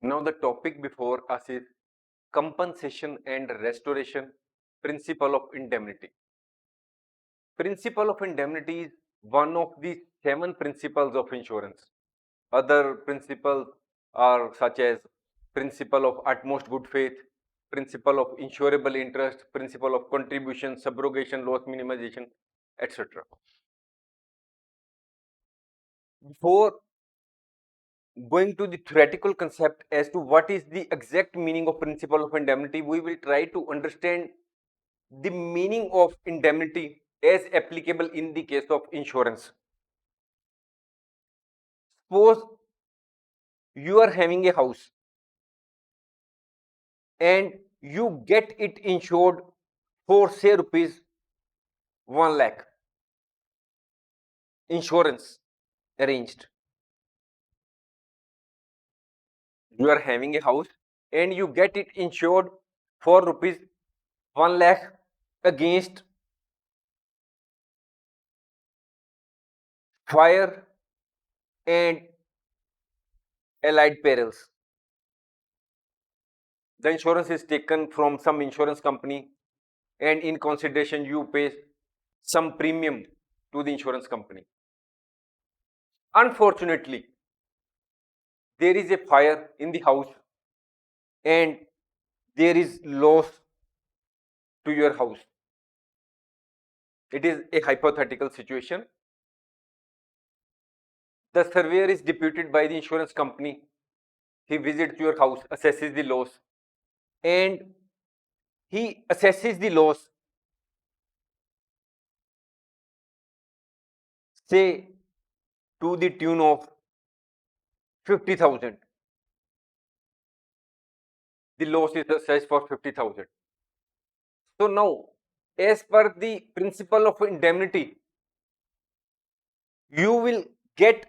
Now the topic before us is compensation and restoration principle of indemnity. Principle of indemnity is one of the 7 principles of insurance. Other principles are such as principle of utmost good faith, principle of insurable interest, principle of contribution, subrogation, loss minimization, etc. Before going to the theoretical concept as to what is the exact meaning of principle of indemnity, we will try to understand the meaning of indemnity as applicable in the case of insurance. Suppose you are having a house and you get it insured for say rupees 1 lakh, insurance arranged. You are having a house and you get it insured for rupees 1 lakh against fire and allied perils. The insurance is taken from some insurance company, and in consideration you pay some premium to the insurance company. Unfortunately, there is a fire in the house and there is loss to your house. It is a hypothetical situation. The surveyor is deputed by the insurance company. He visits your house, assesses the loss, and he assesses the loss, say, to the tune of 50,000. The loss is assessed for 50,000. So now, as per the principle of indemnity, you will get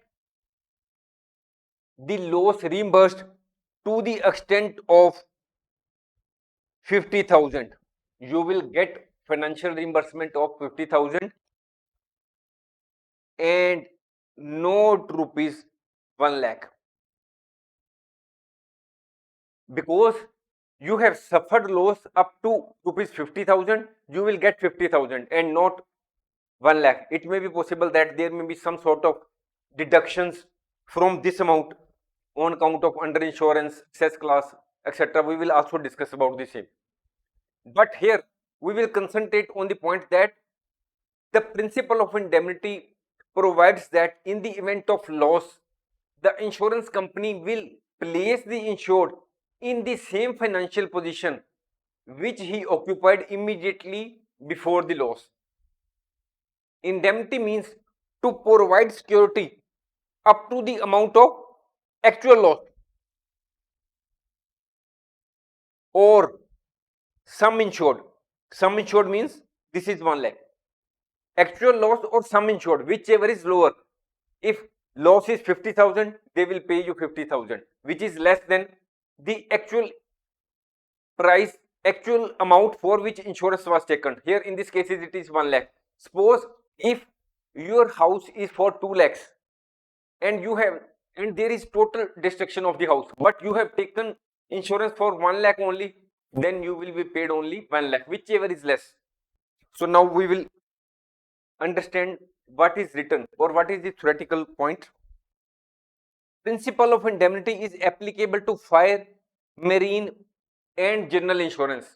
the loss reimbursed to the extent of 50,000. You will get financial reimbursement of 50,000 and not rupees 1 lakh. Because you have suffered loss up to rupees 50,000, you will get 50,000 and not 1 lakh. It may be possible that there may be some sort of deductions from this amount on account of underinsurance, excess class, etc. We will also discuss about the same. But here we will concentrate on the point that the principle of indemnity provides that in the event of loss, the insurance company will place the insured in the same financial position which he occupied immediately before the loss. Indemnity means to provide security up to the amount of actual loss or sum insured. Sum insured means this is 1 lakh. Actual loss or sum insured, whichever is lower. If loss is 50,000, they will pay you 50,000, which is less than the actual price, actual amount for which insurance was taken. Here in this case it is 1 lakh. Suppose if your house is for 2 lakhs and there is total destruction of the house, but you have taken insurance for 1 lakh only, then you will be paid only 1 lakh, whichever is less. So now we will understand what is written or what is the theoretical point. Principle of indemnity is applicable to fire, marine and general insurance.